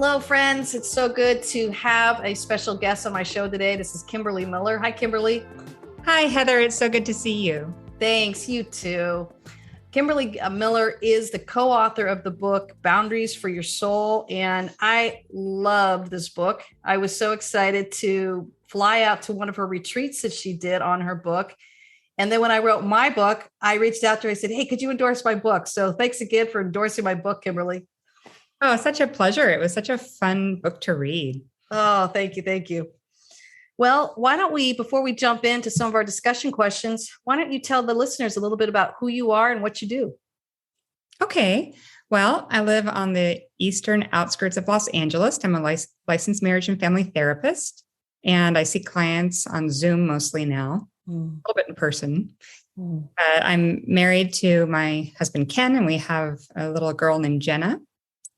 Hello, friends. It's so good to have a special guest on my show today. This is Kimberly Miller. Hi, Kimberly. Hi, Heather. It's so good to see you. Thanks. You too. Kimberly Miller is the co-author of the book, Boundaries for Your Soul. And I loved this book. I was so excited to fly out to one of her retreats that she did on her book. And then when I wrote my book, I reached out to her. I said, hey, could you endorse my book? So thanks again for endorsing my book, Kimberly. Oh, such a pleasure. It was such a fun book to read. Oh, thank you. Thank you. Well, why don't we, before we jump into some of our discussion questions, why don't you tell the listeners a little bit about who you are and what you do? Okay. Well, I live on the eastern outskirts of Los Angeles. I'm a licensed marriage and family therapist, and I see clients on Zoom mostly now, a little bit in person. I'm married to my husband, Ken, and we have a little girl named Jenna.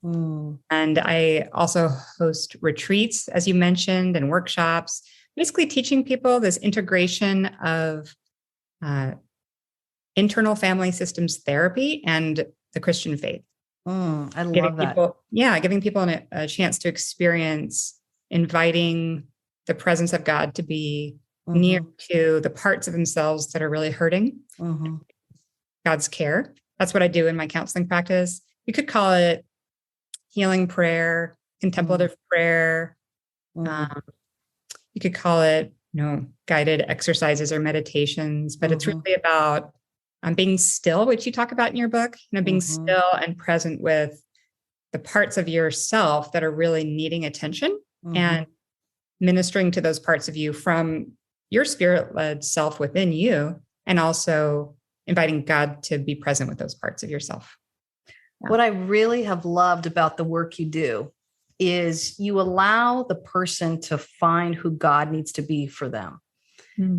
And I also host retreats, as you mentioned, and workshops, basically teaching people this integration of internal family systems therapy and the Christian faith. I love that. Giving people a chance to experience inviting the presence of God to be near to the parts of themselves that are really hurting. God's care. That's what I do in my counseling practice. You could call it healing prayer, contemplative prayer. You could call it, guided exercises or meditations, but it's really about being still, which you talk about in your book, being still and present with the parts of yourself that are really needing attention and ministering to those parts of you from your spirit-led self within you, and also inviting God to be present with those parts of yourself. What I really have loved about the work you do is you allow the person to find who God needs to be for them.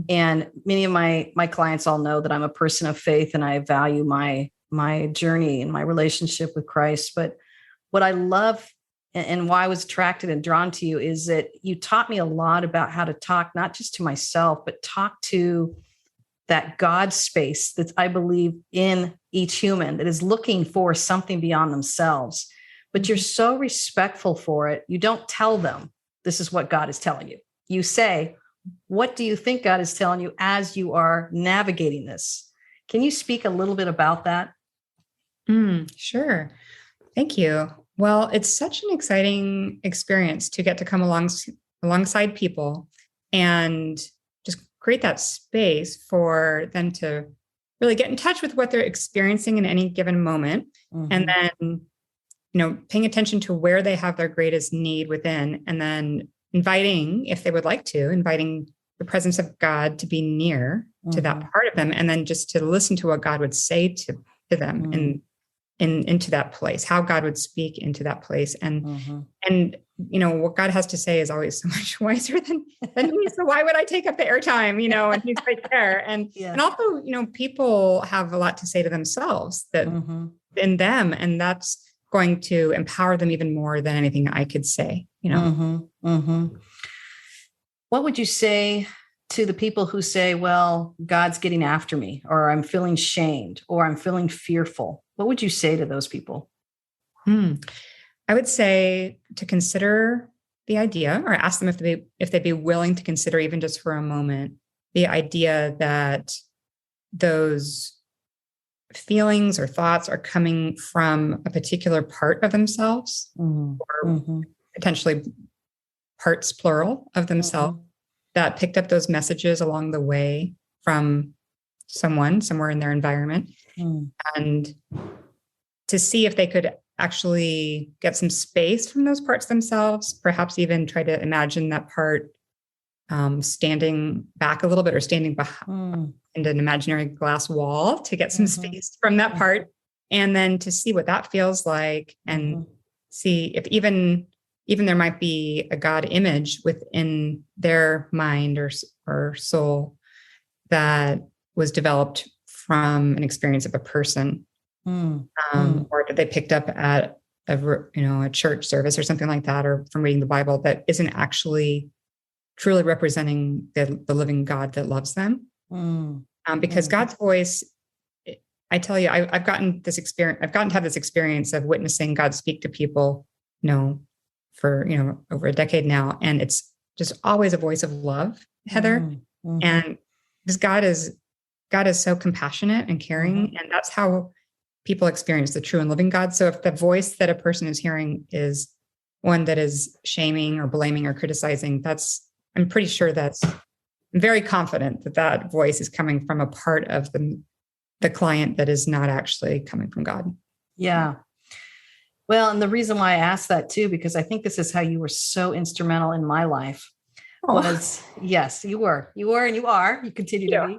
And many of my clients all know that I'm a person of faith and I value my journey and my relationship with Christ. But what I love and why I was attracted and drawn to you is that you taught me a lot about how to talk, not just to myself, but talk to that God space that I believe in each human that is looking for something beyond themselves. But you're so respectful for it. You don't tell them, this is what God is telling you. You say, what do you think God is telling you as you are navigating this? Can you speak a little bit about that? Sure. Thank you. Well, it's such an exciting experience to get to come alongside people and just create that space for them to really get in touch with what they're experiencing in any given moment. And then, paying attention to where they have their greatest need within, and then inviting the presence of God to be near to that part of them. And then just to listen to what God would say to them and into that place, how God would speak into that place. And what God has to say is always so much wiser than me. So why would I take up the airtime, and he's right there. And also, people have a lot to say to themselves that in them, and that's going to empower them even more than anything I could say, What would you say to the people who say, well, God's getting after me, or I'm feeling shamed, or I'm feeling fearful? What would you say to those people? I would say to consider the idea, or ask them if they'd be willing to consider, even just for a moment, the idea that those feelings or thoughts are coming from a particular part of themselves, or potentially parts, plural, of themselves that picked up those messages along the way from someone somewhere in their environment, and to see if they could actually get some space from those parts themselves, perhaps even try to imagine that part standing back a little bit, or standing behind an imaginary glass wall to get some space from that part, and then to see what that feels like, and see if even there might be a God image within their mind or soul that was developed from an experience of a person, or that they picked up at a church service or something like that, or from reading the Bible, that isn't actually truly representing the living God that loves them. Because God's voice, I tell you, I've gotten to have this experience of witnessing God speak to people, for, over a decade now. And it's just always a voice of love, Heather. Mm-hmm. And because God is so compassionate and caring, and that's how people experience the true and living God. So if the voice that a person is hearing is one that is shaming or blaming or criticizing, I'm pretty sure I'm very confident that voice is coming from a part of the client that is not actually coming from God. Yeah. Well, and the reason why I asked that too, because I think this is how you were so instrumental in my life was, yes, you were, and you are, you continue to be.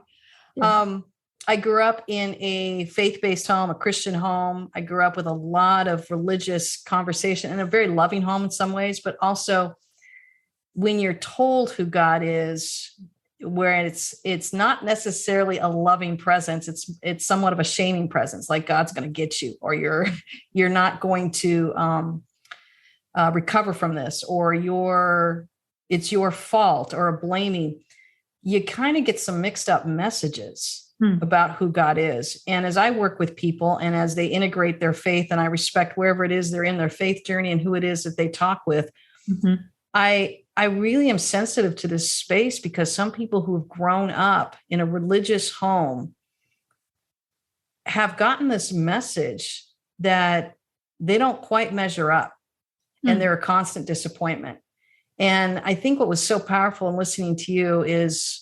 Yeah. I grew up in a faith-based home, a Christian home. I grew up with a lot of religious conversation and a very loving home in some ways, but also when you're told who God is, where it's not necessarily a loving presence, it's somewhat of a shaming presence, like God's going to get you, or you're not going to recover from this, or it's your fault, or a blaming. You kind of get some mixed up messages about who God is. And as I work with people and as they integrate their faith, and I respect wherever it is they're in their faith journey and who it is that they talk with, I really am sensitive to this space, because some people who have grown up in a religious home have gotten this message that they don't quite measure up, and they're a constant disappointment. And I think what was so powerful in listening to you is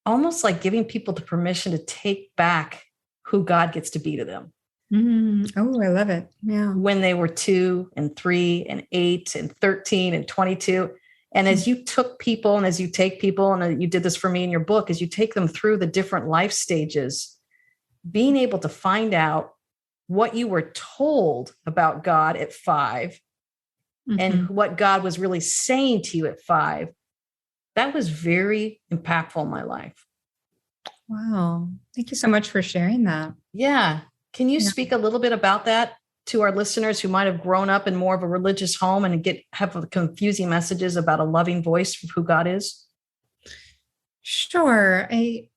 almost like giving people the permission to take back who God gets to be to them. Oh, I love it. Yeah. When they were 2 and 3 and 8 and 13 and 22. And as you took people, and as you take people, and you did this for me in your book, as you take them through the different life stages, being able to find out what you were told about God at 5 and what God was really saying to you at 5, that was very impactful in my life. Wow. Thank you so much for sharing that. Yeah. Can you speak a little bit about that to our listeners who might have grown up in more of a religious home and have confusing messages about a loving voice of who God is? Sure. I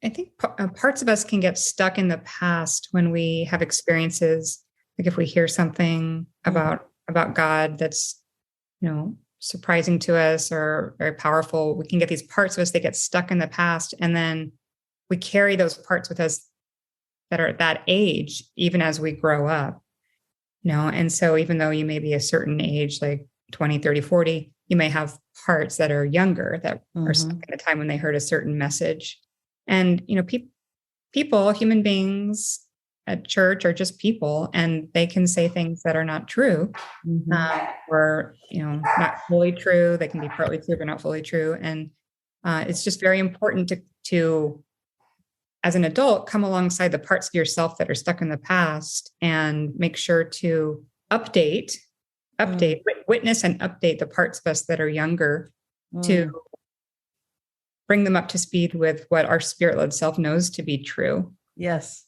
think parts of us can get stuck in the past when we have experiences, like if we hear something about God that's, surprising to us or very powerful, we can get these parts of us that get stuck in the past. And then we carry those parts with us that are at that age, even as we grow up, And so even though you may be a certain age, like 20, 30, 40, you may have parts that are younger that are stuck at a time when they heard a certain message. And, people, human beings at church are just people, and they can say things that are not true, or, not fully true. They can be partly true, but not fully true. And it's just very important to, as an adult, come alongside the parts of yourself that are stuck in the past and make sure to witness and update the parts of us that are younger to bring them up to speed with what our spirit-led self knows to be true. Yes.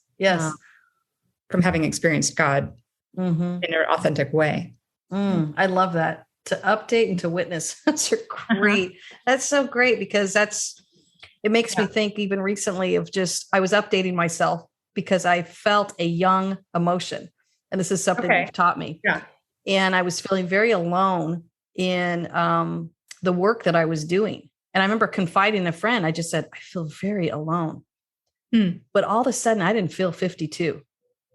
From having experienced God in an authentic way. I love that. To update and to witness. That's great. That's so great, because it makes me think even recently of I was updating myself because I felt a young emotion. And this is something you've taught me. Yeah. And I was feeling very alone in the work that I was doing. And I remember confiding in a friend. I just said, I feel very alone. But all of a sudden, I didn't feel 52.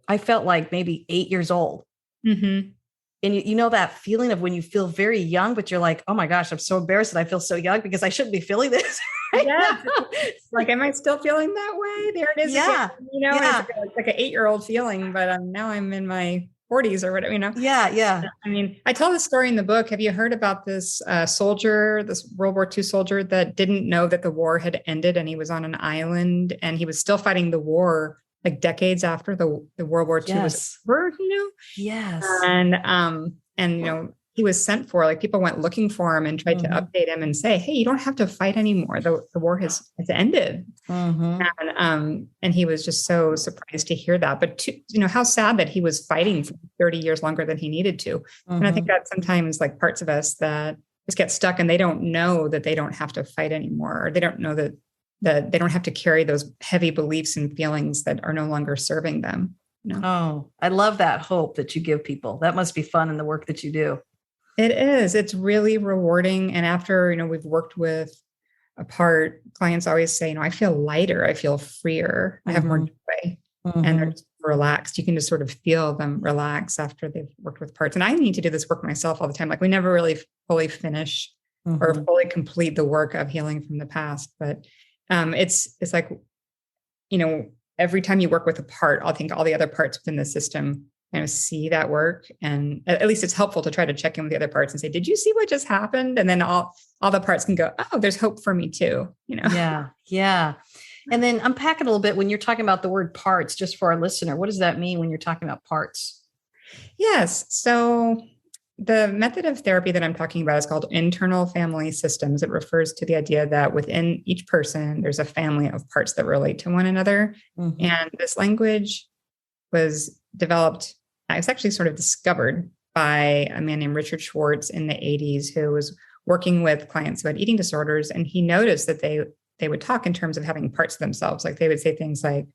I felt like maybe 8 years old. And you know that feeling of when you feel very young, but you're like, oh my gosh, I'm so embarrassed that I feel so young because I shouldn't be feeling this. Like, am I still feeling that way? There it is. Yeah. Again, it's like an 8-year-old feeling, but now I'm in my 40s or whatever, Yeah. I mean, I tell the story in the book. Have you heard about this soldier, this World War II soldier that didn't know that the war had ended, and he was on an island and he was still fighting the war like decades after the World War II was over, Yes. And he was sent for, like, people went looking for him and tried to update him and say, hey, you don't have to fight anymore. The war has ended. And he was just so surprised to hear that. But how sad that he was fighting for 30 years longer than he needed to. And I think that sometimes, like, parts of us that just get stuck and they don't know that they don't have to fight anymore, or they don't know that they don't have to carry those heavy beliefs and feelings that are no longer serving them. Oh, I love that hope that you give people. That must be fun in the work that you do. It is. It's really rewarding. And after, we've worked with a part, clients always say, I feel lighter. I feel freer. I have more joy. And they're just relaxed. You can just sort of feel them relax after they've worked with parts. And I need to do this work myself all the time. Like we never really fully finish or fully complete the work of healing from the past. But it's like, every time you work with a part, I think all the other parts within the system see that work. And at least it's helpful to try to check in with the other parts and say, did you see what just happened? And then all the parts can go, oh, there's hope for me too. Yeah. Yeah. And then unpack it a little bit when you're talking about the word parts, just for our listener. What does that mean when you're talking about parts? Yes. So the method of therapy that I'm talking about is called internal family systems. It refers to the idea that within each person, there's a family of parts that relate to one another. And this language was developed, it's actually sort of discovered by a man named Richard Schwartz in the 80s, who was working with clients who had eating disorders. And he noticed that they would talk in terms of having parts of themselves. Like they would say things like,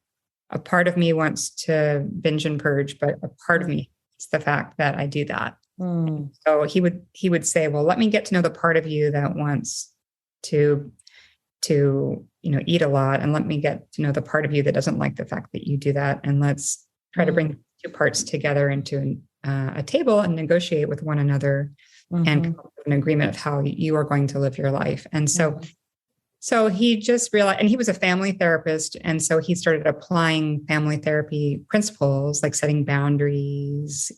a part of me wants to binge and purge, but a part of me hates the fact that I do that. So he would say, well, let me get to know the part of you that wants to eat a lot. And let me get to know the part of you that doesn't like the fact that you do that. And let's try to bring two parts together into a table and negotiate with one another and come up with an agreement of how you are going to live your life. And so he just realized, and he was a family therapist. And so he started applying family therapy principles like setting boundaries,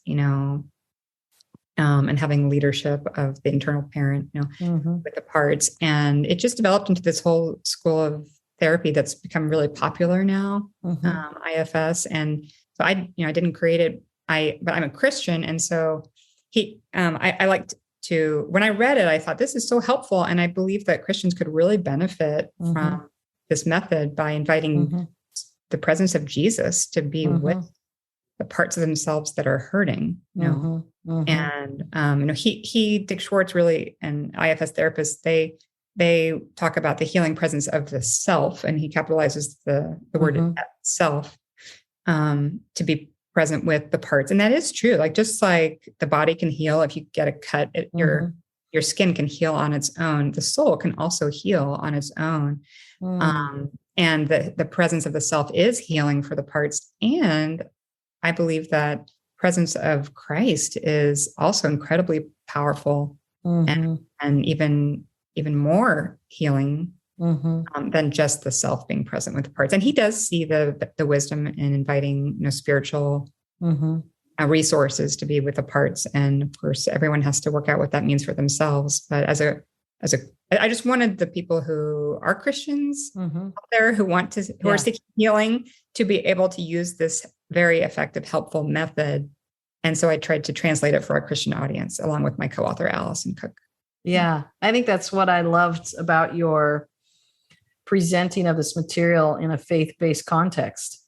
and having leadership of the internal parent, with the parts. And it just developed into this whole school of therapy that's become really popular now, IFS. And so I didn't create it, but I'm a Christian. And so I liked to, when I read it, I thought this is so helpful. And I believe that Christians could really benefit from this method by inviting the presence of Jesus to be with the parts of themselves that are hurting, and, Dick Schwartz really, and IFS therapists, they talk about the healing presence of the self, and he capitalizes the word self, to be present with the parts. And that is true. Like, just like the body can heal, if you get a cut, your skin can heal on its own. The soul can also heal on its own. And the presence of the self is healing for the parts. And I believe that presence of Christ is also incredibly powerful and even more healing than just the self being present with the parts. And he does see the wisdom in inviting spiritual resources to be with the parts. And of course, everyone has to work out what that means for themselves. But I just wanted the people who are Christians out there who are seeking healing to be able to use this very effective, helpful method. And so I tried to translate it for our Christian audience, along with my co-author, Allison Cook. Yeah, I think that's what I loved about your presenting of this material in a faith-based context.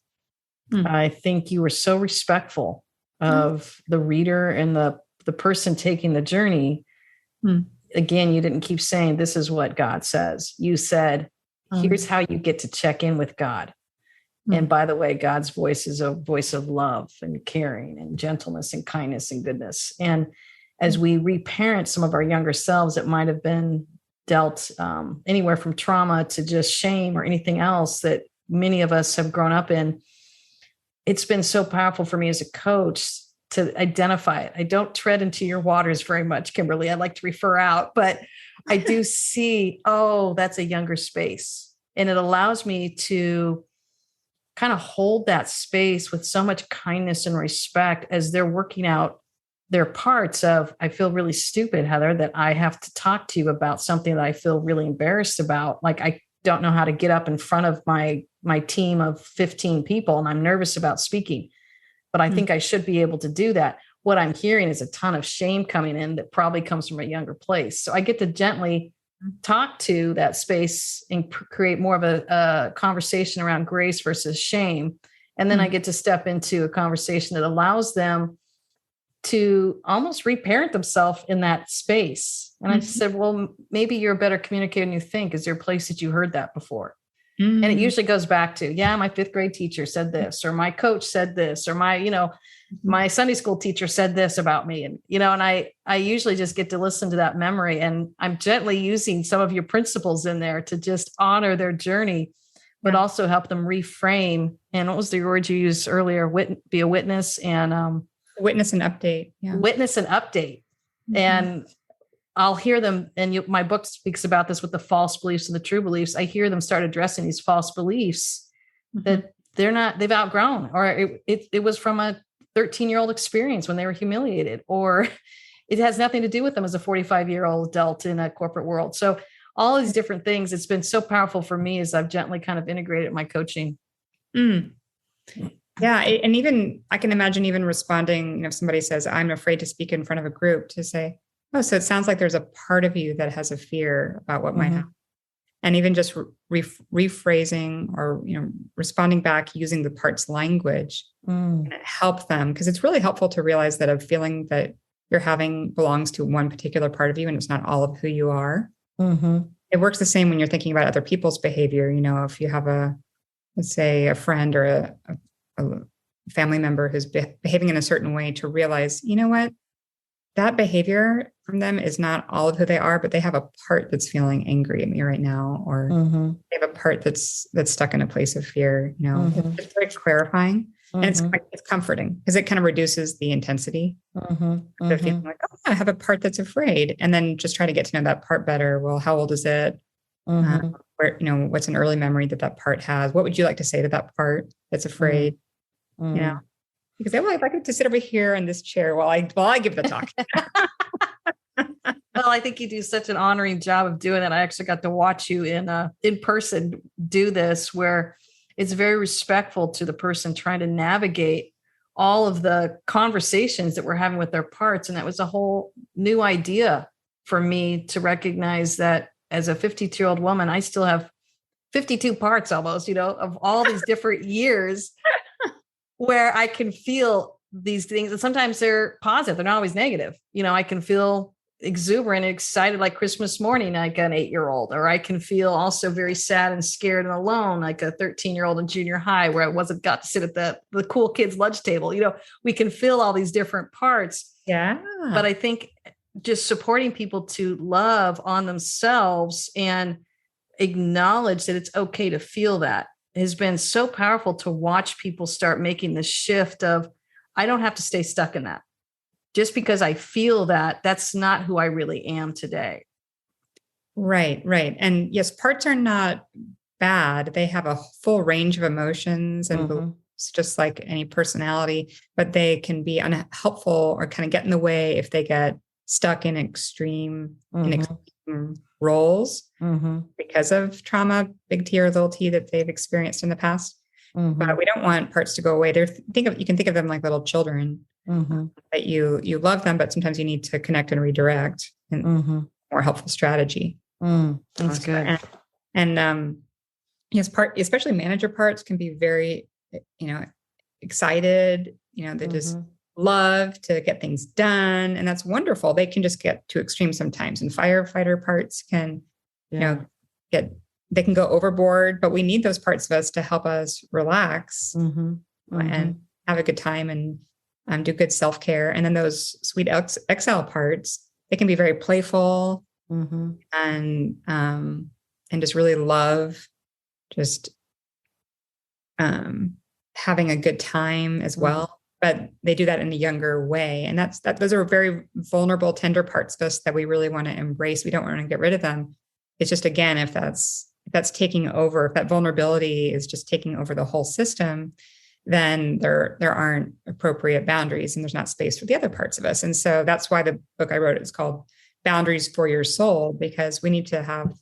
I think you were so respectful of the reader and the person taking the journey. Again, you didn't keep saying, this is what God says. You said, here's how you get to check in with God. And by the way, God's voice is a voice of love and caring and gentleness and kindness and goodness. And as we reparent some of our younger selves that might have been dealt anywhere from trauma to just shame or anything else that many of us have grown up in, it's been so powerful for me as a coach to identify it. I don't tread into your waters very much, Kimberly. I like to refer out, but I do see, that's a younger space. And it allows me to kind of hold that space with so much kindness and respect as they're working out their parts of, I feel really stupid, Heather, that I have to talk to you about something that I feel really embarrassed about. Like, I don't know how to get up in front of my team of 15 people, and I'm nervous about speaking, but I think I should be able to do that. What I'm hearing is a ton of shame coming in that probably comes from a younger place. So I get to gently talk to that space and create more of a conversation around grace versus shame. And then I get to step into a conversation that allows them to almost reparent themselves in that space. And I just said, well, maybe you're a better communicator than you think. Is there a place that you heard that before? And it usually goes back to, my fifth grade teacher said this, or my coach said this, or my Sunday school teacher said this about me. And, and I usually just get to listen to that memory, and I'm gently using some of your principles in there to just honor their journey, but also help them reframe. And what was the word you used earlier? Be a witness and witness and update. Yeah. Witness and update. And I'll hear them. And my book speaks about this with the false beliefs and the true beliefs. I hear them start addressing these false beliefs that they've outgrown, or it was from a 13-year-old experience when they were humiliated, or it has nothing to do with them as a 45-year-old adult in a corporate world. So all these different things, it's been so powerful for me as I've gently kind of integrated my coaching. Yeah. And even I can imagine even responding, if somebody says, I'm afraid to speak in front of a group, to say, oh, so it sounds like there's a part of you that has a fear about what might happen. And even just rephrasing or, responding back using the part's language and help them. Because it's really helpful to realize that a feeling that you're having belongs to one particular part of you, and it's not all of who you are. It works the same when you're thinking about other people's behavior. If you have let's say a friend or a family member who's behaving in a certain way, to realize, what? That behavior from them is not all of who they are, but they have a part that's feeling angry at me right now, or they have a part that's stuck in a place of fear. It's very clarifying, and it's comforting, because it kind of reduces the intensity of the feeling like, oh, I have a part that's afraid, and then just try to get to know that part better. Well, how old is it? Where, what's an early memory that part has? What would you like to say to that part that's afraid? Because if I could just sit over here in this chair while I give the talk. Well, I think you do such an honoring job of doing that. I actually got to watch you in person do this, where it's very respectful to the person trying to navigate all of the conversations that we're having with their parts. And that was a whole new idea for me to recognize that as a 52-year-old woman, I still have 52 parts almost, of all these different years where I can feel these things. And sometimes they're positive. They're not always negative. I can feel exuberant and excited like Christmas morning, like an 8-year-old, or I can feel also very sad and scared and alone, like a 13-year-old in junior high, where I got to sit at the cool kids' lunch table. We can feel all these different parts. Yeah. But I think just supporting people to love on themselves and acknowledge that it's okay to feel that has been so powerful, to watch people start making the shift of, I don't have to stay stuck in that. Just because I feel that, that's not who I really am today. Right. And yes, parts are not bad. They have a full range of emotions and beliefs, just like any personality, but they can be unhelpful or kind of get in the way if they get stuck in extreme roles because of trauma, big T or little t, that they've experienced in the past. But we don't want parts to go away. You can think of them like little children, that you love them, but sometimes you need to connect and redirect, and more helpful strategy. That's good. And yes, especially manager parts can be very, excited. They just love to get things done, and that's wonderful. They can just get too extreme sometimes, and firefighter parts can, they can go overboard, but we need those parts of us to help us relax and have a good time and do good self-care. And then those sweet exile parts, they can be very playful and just really love just having a good time as well. But they do that in a younger way. And those are very vulnerable, tender parts of us that we really want to embrace. We don't want to get rid of them. It's just, again, if that's taking over, if that vulnerability is just taking over the whole system, then there aren't appropriate boundaries, and there's not space for the other parts of us. And so that's why the book I wrote is called Boundaries for Your Soul, because we need to have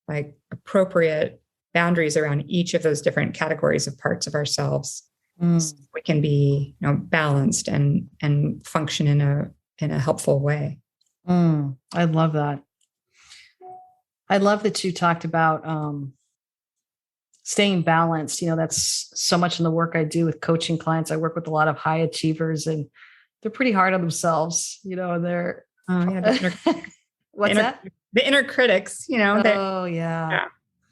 like appropriate boundaries around each of those different categories of parts of ourselves. So we can be, balanced and function in a helpful way. I love that. I love that you talked about staying balanced. That's so much in the work I do with coaching clients. I work with a lot of high achievers, and they're pretty hard on themselves. They're what's that? The inner critics. Oh yeah.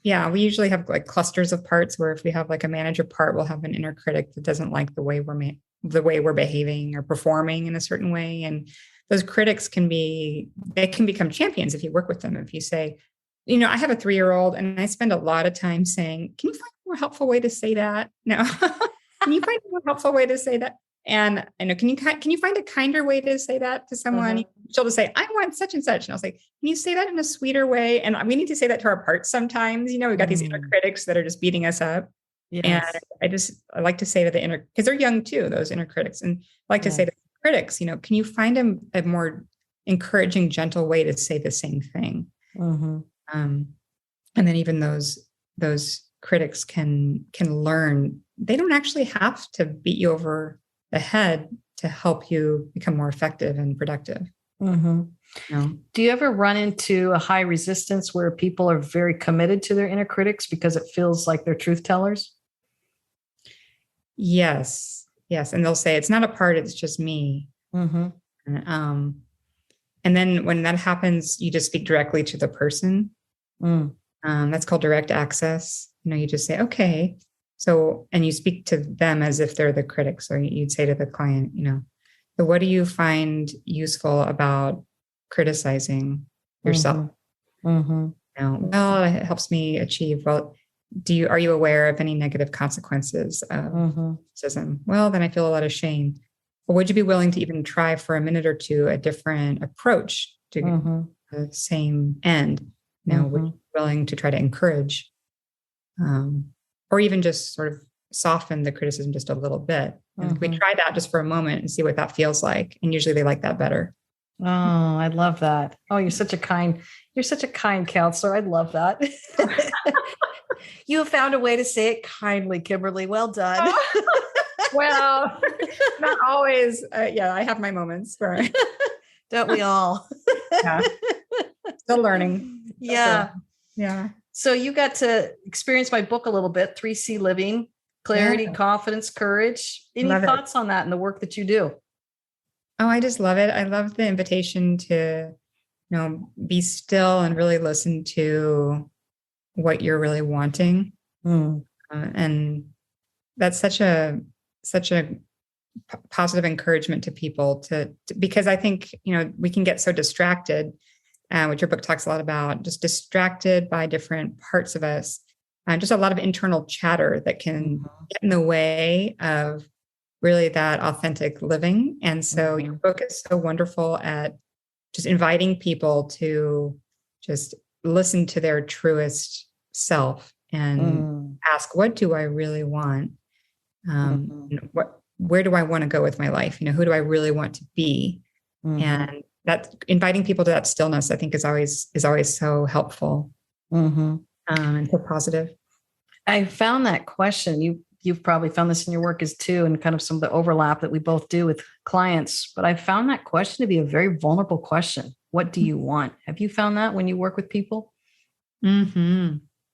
Yeah, we usually have like clusters of parts where if we have like a manager part, we'll have an inner critic that doesn't like the way we're behaving or performing in a certain way. And those critics they can become champions if you work with them. If you say, I have a 3-year-old and I spend a lot of time saying, can you find a more helpful way to say that? No. Can you find a more helpful way to say that? And can you find a kinder way to say that to someone? She'll just say, I want such and such. And I'll say, can you say that in a sweeter way? And we need to say that to our parts sometimes. We've got these inner critics that are just beating us up. Yes. And I like to say to the inner, because they're young too, those inner critics. And I like to say to critics, can you find a more encouraging, gentle way to say the same thing? Mm-hmm. And then even those critics can learn. They don't actually have to beat you over the head to help you become more effective and productive. Mm-hmm. Do you ever run into a high resistance where people are very committed to their inner critics because it feels like they're truth tellers? Yes. And they'll say, it's not a part, it's just me. Mm-hmm. And then when that happens, you just speak directly to the person. That's called direct access. You just say, okay. So, and you speak to them as if they're the critics, or you'd say to the client, so what do you find useful about criticizing yourself? Mm-hmm. Well, it helps me achieve. Well, are you aware of any negative consequences of criticism? Well, then I feel a lot of shame. Or would you be willing to even try for a minute or two a different approach to the same end? Would you be willing to try to encourage? Or even just sort of soften the criticism just a little bit. And we try that just for a moment and see what that feels like. And usually they like that better. Oh, I love that. Oh, you're such a kind counselor. I love that. You have found a way to say it kindly, Kimberly. Well done. Well, not always. I have my moments. Don't we all? Yeah. Still learning. Yeah. Yeah. So you got to experience my book a little bit, 3C Living, Clarity, Confidence, Courage. Any thoughts on that and the work that you do? Oh, I just love it. I love the invitation to, be still and really listen to what you're really wanting. And that's such a positive encouragement to people because I think, we can get so distracted, which your book talks a lot about, just distracted by different parts of us, just a lot of internal chatter that can get in the way of really that authentic living. And so your book is so wonderful at just inviting people to just listen to their truest self and ask, what do I really want? Where do I want to go with my life? Who do I really want to be? And that inviting people to that stillness, I think is always so helpful and so positive. I found that question. You've probably found this in your work as too, and kind of some of the overlap that we both do with clients. But I found that question to be a very vulnerable question. What do you want? Have you found that when you work with people?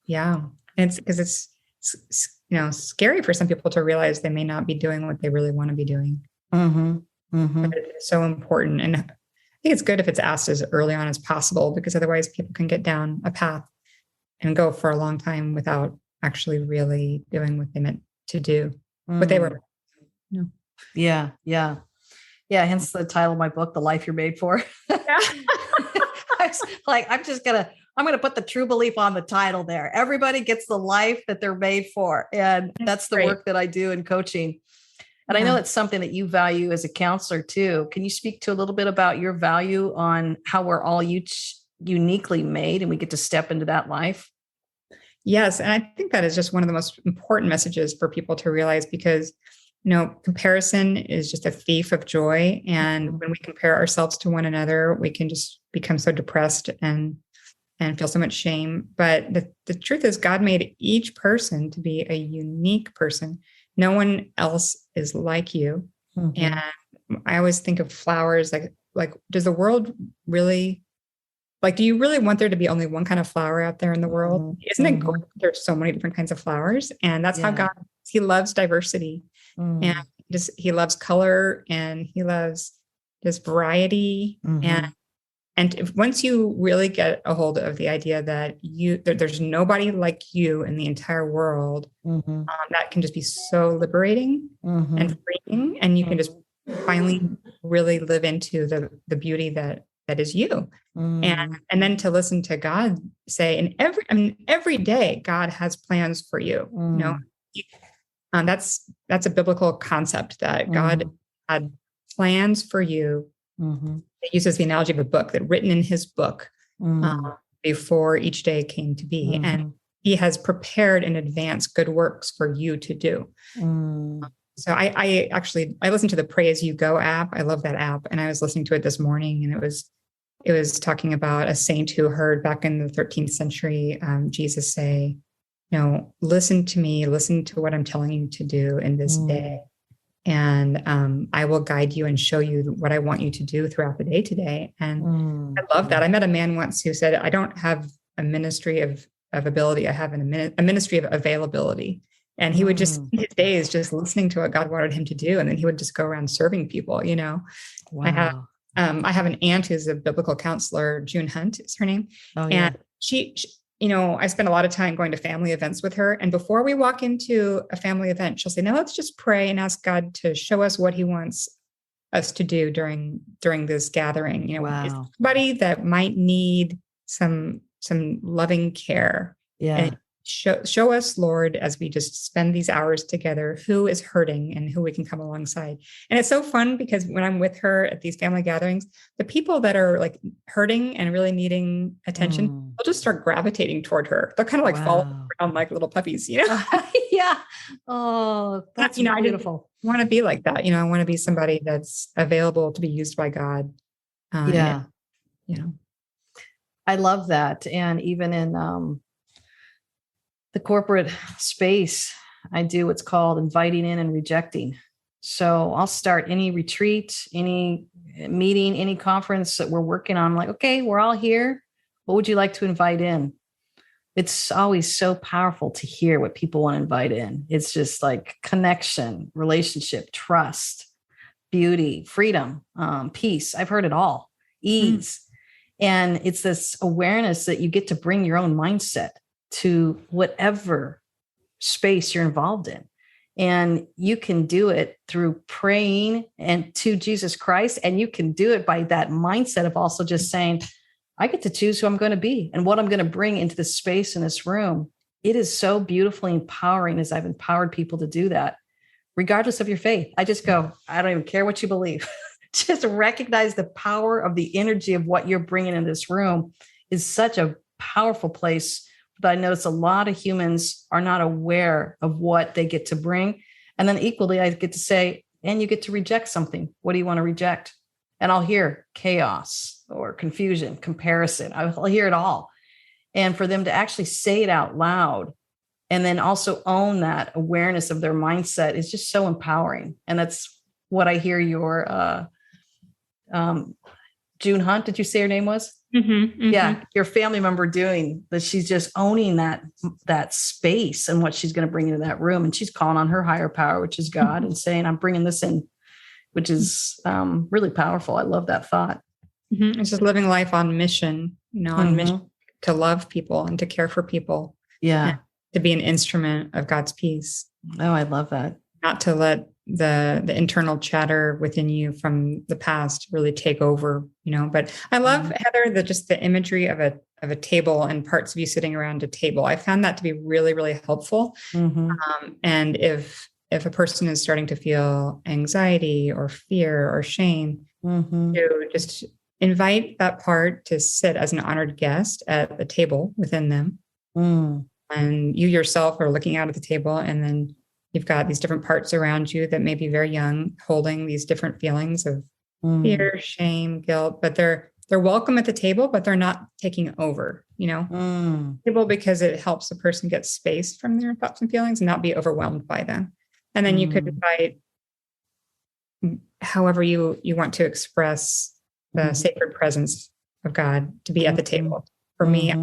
Yeah, it's because it's scary for some people to realize they may not be doing what they really want to be doing. But it's so important, and I think it's good if it's asked as early on as possible, because otherwise people can get down a path and go for a long time without actually really doing what they meant to do, what they were. Yeah. Hence the title of my book, The Life You're Made For. Yeah. I'm going to put the true belief on the title there. Everybody gets the life that they're made for. And that's the work that I do in coaching. And I know it's something that you value as a counselor too. Can you speak to a little bit about your value on how we're all each uniquely made and we get to step into that life? Yes. And I think that is just one of the most important messages for people to realize, because, comparison is just a thief of joy. And when we compare ourselves to one another, we can just become so depressed and feel so much shame. But the truth is, God made each person to be a unique person. No one else is like you. And I always think of flowers, like, does the world really, do you really want there to be only one kind of flower out there in the world? Isn't it great? There's so many different kinds of flowers. And that's how God, he loves diversity. And he loves color, and he loves just variety. And once you really get a hold of the idea that there's nobody like you in the entire world, that can just be so liberating and freeing, and you can just finally really live into the beauty that is you. And then to listen to God say, every day God has plans for you. That's a biblical concept that God had plans for you. It uses the analogy of a book, that written in his book before each day came to be. And he has prepared in advance good works for you to do. So I listened to the Pray As You Go app. I love that app. And I was listening to it this morning, and it was talking about a saint who heard back in the 13th century, Jesus say, listen to me, listen to what I'm telling you to do in this day. And I will guide you and show you what I want you to do throughout the day today. And I love that. I met a man once who said, I don't have a ministry of ability. I have a ministry of availability. And he would just spend his days just listening to what God wanted him to do. And then he would just go around serving people, Wow. I have an aunt who's a biblical counselor, June Hunt is her name. Oh, yeah. And she I spend a lot of time going to family events with her. And before we walk into a family event, she'll say, now let's just pray and ask God to show us what he wants us to do during this gathering. Wow. Is somebody that might need some loving care. Yeah. And show us, Lord, as we just spend these hours together, who is hurting and who we can come alongside. And it's so fun because when I'm with her at these family gatherings, the people that are like hurting and really needing attention, they'll just start gravitating toward her. They'll kind of like fall around like little puppies, Yeah. Oh, that's beautiful. I want to be like that. I want to be somebody that's available to be used by God. I love that. And even in the corporate space, I do what's called inviting in and rejecting. So I'll start any retreat, any meeting, any conference that we're working on. I'm like, okay, we're all here. What would you like to invite in? It's always so powerful to hear what people want to invite in. It's just like connection, relationship, trust, beauty, freedom, peace. I've heard it all, ease. And it's this awareness that you get to bring your own mindset to whatever space you're involved in. And you can do it through praying and to Jesus Christ. And you can do it by that mindset of also just saying, I get to choose who I'm going to be and what I'm going to bring into this space in this room. It is so beautifully empowering as I've empowered people to do that, regardless of your faith. I just go, I don't even care what you believe. Just recognize the power of the energy of what you're bringing in this room is such a powerful place. But I notice a lot of humans are not aware of what they get to bring. And then equally, I get to say, and you get to reject something. What do you want to reject? And I'll hear chaos or confusion, comparison. I'll hear it all. And for them to actually say it out loud and then also own that awareness of their mindset is just so empowering. And that's what I hear your June Hunt, did you say her name was? Yeah, your family member doing that. She's just owning that space and what she's going to bring into that room. And she's calling on her higher power, which is God, and saying, I'm bringing this in, which is really powerful. I love that thought. It's just living life on mission, on mission to love people and to care for people. Yeah. To be an instrument of God's peace. Oh, I love that. Not to let the internal chatter within you from the past really take over, but I love, Heather, the imagery of a table and parts of you sitting around a table. I found that to be really, really helpful. And if a person is starting to feel anxiety or fear or shame, to just invite that part to sit as an honored guest at the table within them. And you yourself are looking out at the table, and then you've got these different parts around you that may be very young, holding these different feelings of fear, shame, guilt, but they're welcome at the table, but they're not taking over, table, because it helps the person get space from their thoughts and feelings and not be overwhelmed by them. And then you could invite however you want to express the sacred presence of God to be at the table. For me,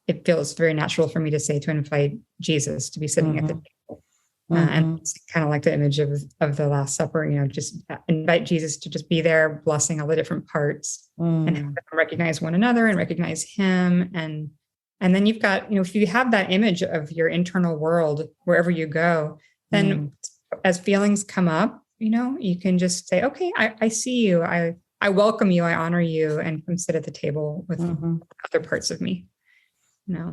it feels very natural for me to say to invite Jesus to be sitting at the table. And it's kind of like the image of the Last Supper, just invite Jesus to just be there, blessing all the different parts and have them recognize one another and recognize him. And then you've got, if you have that image of your internal world, wherever you go, then as feelings come up, you can just say, okay, I see you. I welcome you. I honor you, and come sit at the table with other parts of me.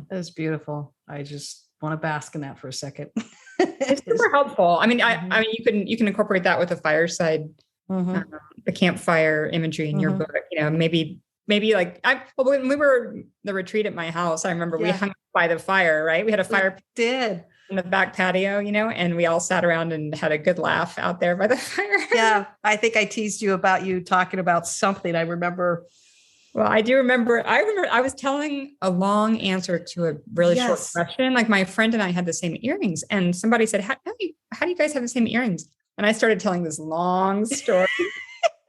That's beautiful. I just want to bask in that for a second. It's super helpful. I mean, I mean, you can incorporate that with a fireside, the campfire imagery in your book. Maybe like when we were the retreat at my house, I remember we hung by the fire. Right, we had a fire in the back patio, and we all sat around and had a good laugh out there by the fire. Yeah, I think I teased you about you talking about something. I remember. Well, I do remember. I was telling a long answer to a really short question. Like my friend and I had the same earrings, and somebody said, "How do you guys have the same earrings?" And I started telling this long story.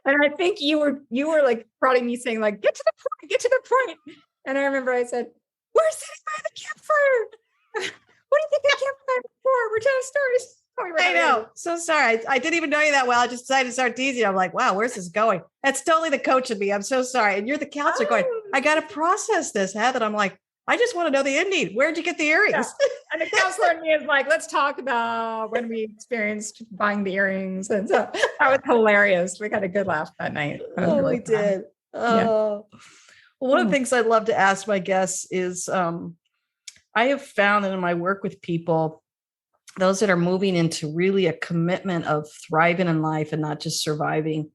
And I think you were like prodding me, saying like, "Get to the point." And I remember I said, "We're sitting by the campfire. What do you think the campfire is for? We're telling stories." I know. So sorry. I didn't even know you that well. I just decided to start teasing. I'm like, wow, where's this going? That's totally the coach in me. I'm so sorry. And you're the counselor going, I got to process this, Heather. I'm like, I just want to know the ending. Where'd you get the earrings? Yeah. And the counselor in me is like, let's talk about when we experienced buying the earrings. And so that was hilarious. We got a good laugh that night. We did. Oh, well, one of the things I'd love to ask my guests is, I have found that in my work with people, those that are moving into really a commitment of thriving in life and not just surviving,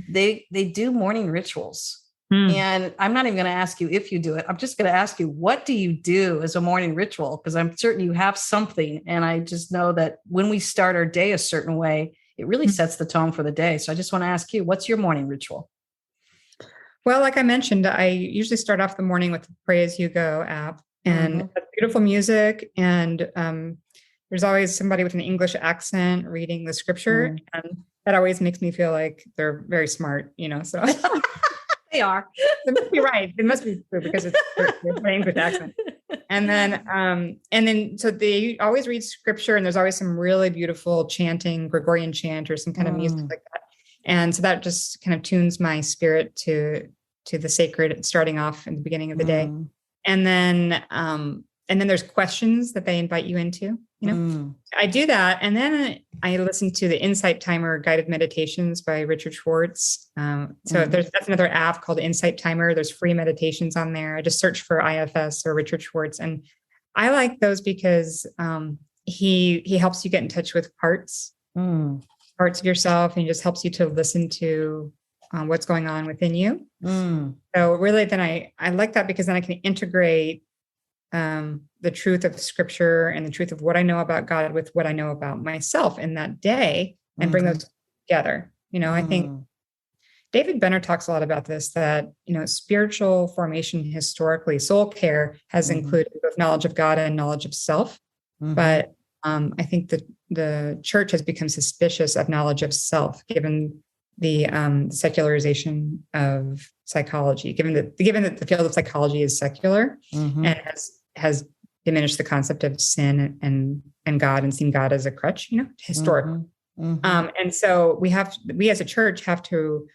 they do morning rituals. And I'm not even going to ask you if you do it. I'm just going to ask you, what do you do as a morning ritual? Because I'm certain you have something. And I just know that when we start our day a certain way, it really sets the tone for the day. So I just want to ask you, what's your morning ritual? Well, like I mentioned, I usually start off the morning with the Pray As You Go app, and beautiful music. And there's always somebody with an English accent reading the scripture. And that always makes me feel like they're very smart, so they are. They must be right. It must be true because it's an English accent. And then, so they always read scripture, and there's always some really beautiful chanting, Gregorian chant or some kind of music like that. And so that just kind of tunes my spirit to the sacred starting off in the beginning of the day. And then there's questions that they invite you into, I do that. And then I listen to the Insight Timer guided meditations by Richard Schwartz. That's another app called Insight Timer. There's free meditations on there. I just search for IFS or Richard Schwartz. And I like those because he helps you get in touch with parts of yourself, and he just helps you to listen to what's going on within you. So really then I like that because then I can integrate the truth of scripture and the truth of what I know about God with what I know about myself in that day, and bring those together. I think David Benner talks a lot about this, that, spiritual formation historically, soul care has included both knowledge of God and knowledge of self. But I think that the church has become suspicious of knowledge of self, given the secularization of psychology, given that the field of psychology is secular and has diminished the concept of sin and God, and seen God as a crutch, historically. And so we as a church have to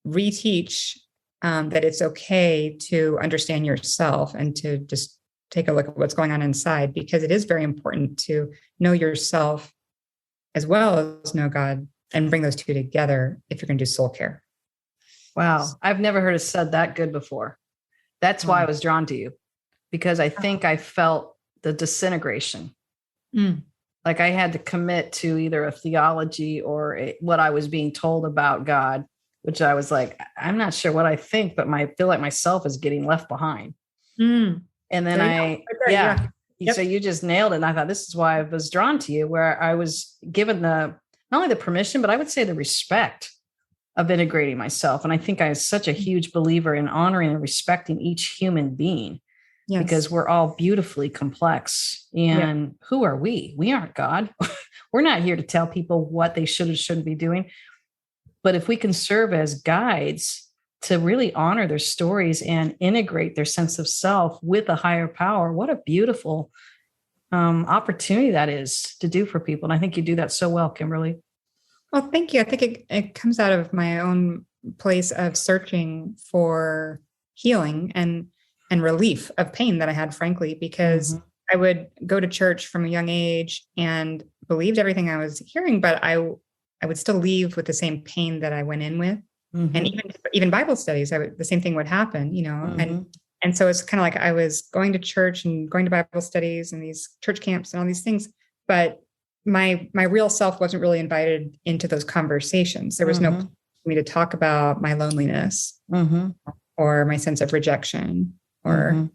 reteach that it's okay to understand yourself and to just take a look at what's going on inside, because it is very important to know yourself as well as know God, and bring those two together if you're going to do soul care. Wow. I've never heard it said that good before. That's why I was drawn to you, because I think I felt the disintegration. Like I had to commit to either a theology or what I was being told about God, which I was like, I'm not sure what I think, but I feel like myself is getting left behind. And then so you just nailed it. And I thought, this is why I was drawn to you, where I was given not only the permission, but I would say the respect of integrating myself. And I think I was such a huge believer in honoring and respecting each human being, because we're all beautifully complex. And who are we? We aren't God. We're not here to tell people what they should or shouldn't be doing. But if we can serve as guides to really honor their stories and integrate their sense of self with a higher power, what a beautiful opportunity that is to do for people. And I think you do that so well, Kimberly. Well, thank you. I think it comes out of my own place of searching for healing and relief of pain that I had, frankly, because I would go to church from a young age and believed everything I was hearing, but I would still leave with the same pain that I went in with. And even Bible studies, the same thing would happen, and so it's kind of like I was going to church and going to Bible studies and these church camps and all these things, but my real self wasn't really invited into those conversations. There was no place for me to talk about my loneliness or my sense of rejection or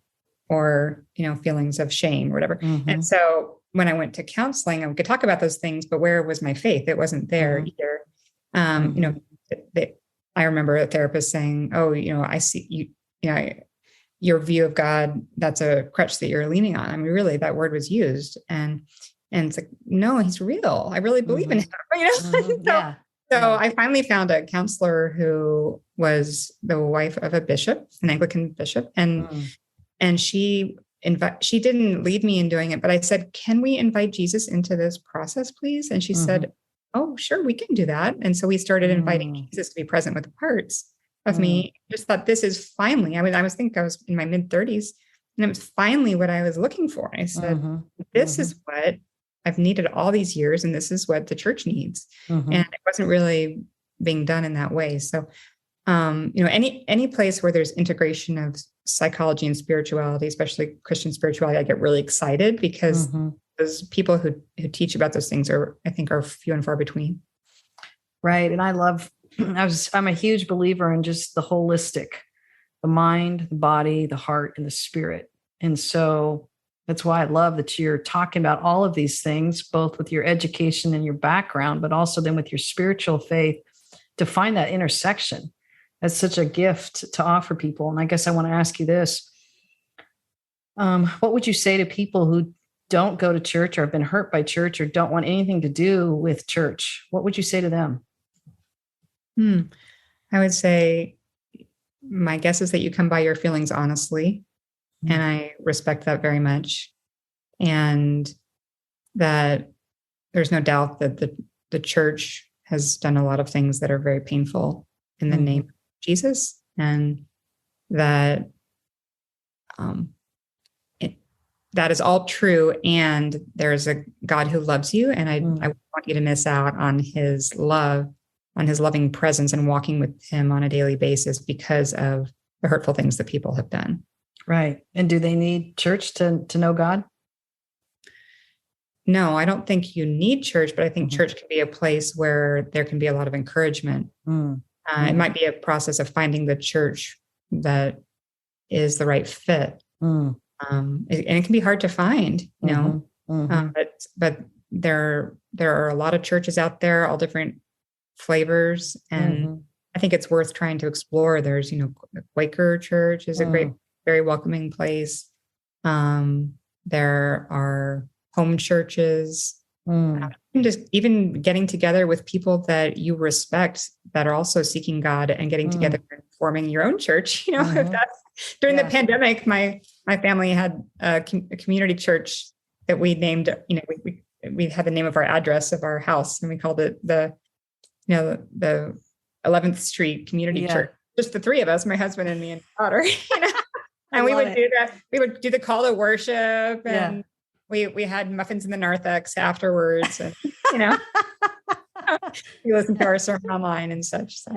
feelings of shame or whatever. And so when I went to counseling, I could talk about those things, but where was my faith? It wasn't there either. I remember a therapist saying, "Oh, I see you, your view of God, that's a crutch that you're leaning on." I mean, really, that word was used. And it's like, no, he's real. I really believe in him, So I finally found a counselor who was the wife of a bishop, an Anglican bishop. And she didn't lead me in doing it, but I said, "Can we invite Jesus into this process, please?" And she said, "Oh, sure, we can do that." And so we started inviting Jesus to be present with parts of me. Just thought, this is finally, I was in my mid-30s, and it was finally what I was looking for. And I said, this is what I've needed all these years, and this is what the church needs. And it wasn't really being done in that way. So, any place where there's integration of psychology and spirituality, especially Christian spirituality, I get really excited because those people who teach about those things are few and far between. Right. And I'm a huge believer in just the holistic, the mind, the body, the heart, and the spirit. And so that's why I love that you're talking about all of these things, both with your education and your background, but also then with your spiritual faith, to find that intersection. That's such a gift to offer people. And I guess I want to ask you this. What would you say to people who don't go to church or have been hurt by church or don't want anything to do with church? What would you say to them? I would say, my guess is that you come by your feelings honestly. And I respect that very much. And that there's no doubt that the church has done a lot of things that are very painful in the name of Jesus. And that that is all true. And there's a God who loves you. And I want you to miss out on his love, on his loving presence, and walking with him on a daily basis because of the hurtful things that people have done. Right. And do they need church to know God? No, I don't think you need church, but I think church can be a place where there can be a lot of encouragement. It might be a process of finding the church that is the right fit. And it can be hard to find, but there are a lot of churches out there, all different flavors. And I think it's worth trying to explore. There's, the Quaker church is a great, very welcoming place. There are home churches, just even getting together with people that you respect that are also seeking God and getting together and forming your own church. If that's during the pandemic, my family had a community church that we named, we had the name of our address of our house, and we called it the 11th Street Community Church. Just the three of us, my husband and me and daughter, and we would do that. We would do the call to worship, and we had muffins in the narthex afterwards, and we listened to our sermon online and such. So.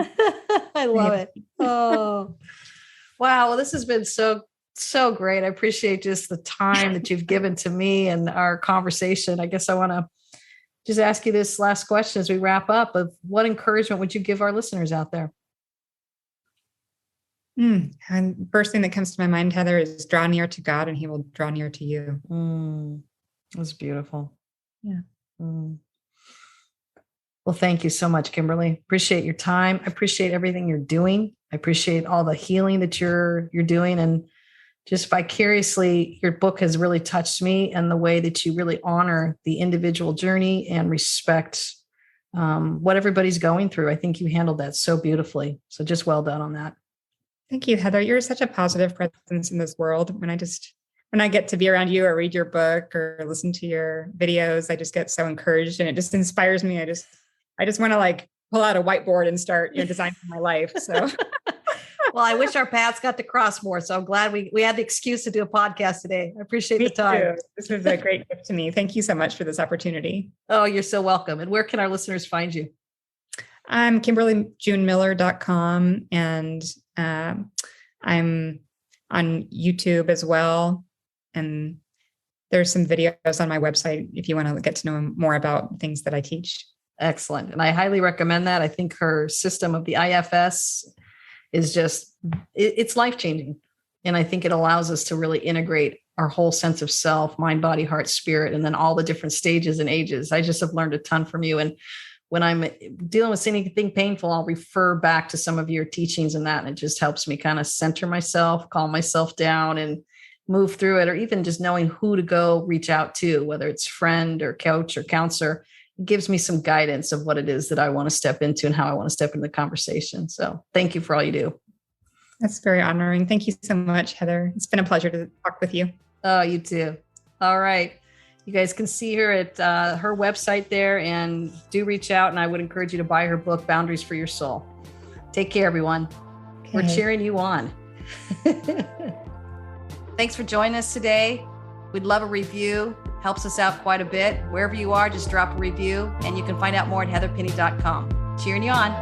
I love it. Oh, wow. Well, this has been so great. I appreciate just the time that you've given to me and our conversation. I guess I want to just ask you this last question as we wrap up: of what encouragement would you give our listeners out there? And first thing that comes to my mind, Heather, is draw near to God and he will draw near to you. That's beautiful. Yeah. Well, thank you so much, Kimberly. Appreciate your time. I appreciate everything you're doing. I appreciate all the healing that you're doing. And just vicariously, your book has really touched me, and the way that you really honor the individual journey and respect what everybody's going through. I think you handled that so beautifully. So just well done on that. Thank you, Heather. You're such a positive presence in this world. When I just when I get to be around you or read your book or listen to your videos, I just get so encouraged and it just inspires me. I just want to like pull out a whiteboard and start, designing my life. So well, I wish our paths got to cross more. So I'm glad we had the excuse to do a podcast today. I appreciate the time. Too. This was a great gift to me. Thank you so much for this opportunity. Oh, you're so welcome. And where can our listeners find you? I'm KimberlyJuneMiller.com and I'm on YouTube as well. And there's some videos on my website if you want to get to know more about things that I teach. Excellent. And I highly recommend that. I think her system of the IFS is it's life-changing. And I think it allows us to really integrate our whole sense of self, mind, body, heart, spirit, and then all the different stages and ages. I just have learned a ton from you. And when I'm dealing with anything painful, I'll refer back to some of your teachings and that, and it just helps me kind of center myself, calm myself down and move through it, or even just knowing who to go reach out to, whether it's friend or coach or counselor. It gives me some guidance of what it is that I want to step into and how I want to step into the conversation. So thank you for all you do. That's very honoring. Thank you so much, Heather. It's been a pleasure to talk with you. Oh, you too. All right. You guys can see her at her website there, and do reach out. And I would encourage you to buy her book, Boundaries for Your Soul. Take care, everyone. Okay. We're cheering you on. Thanks for joining us today. We'd love a review. Helps us out quite a bit. Wherever you are, just drop a review, and you can find out more at heatherpenny.com. Cheering you on.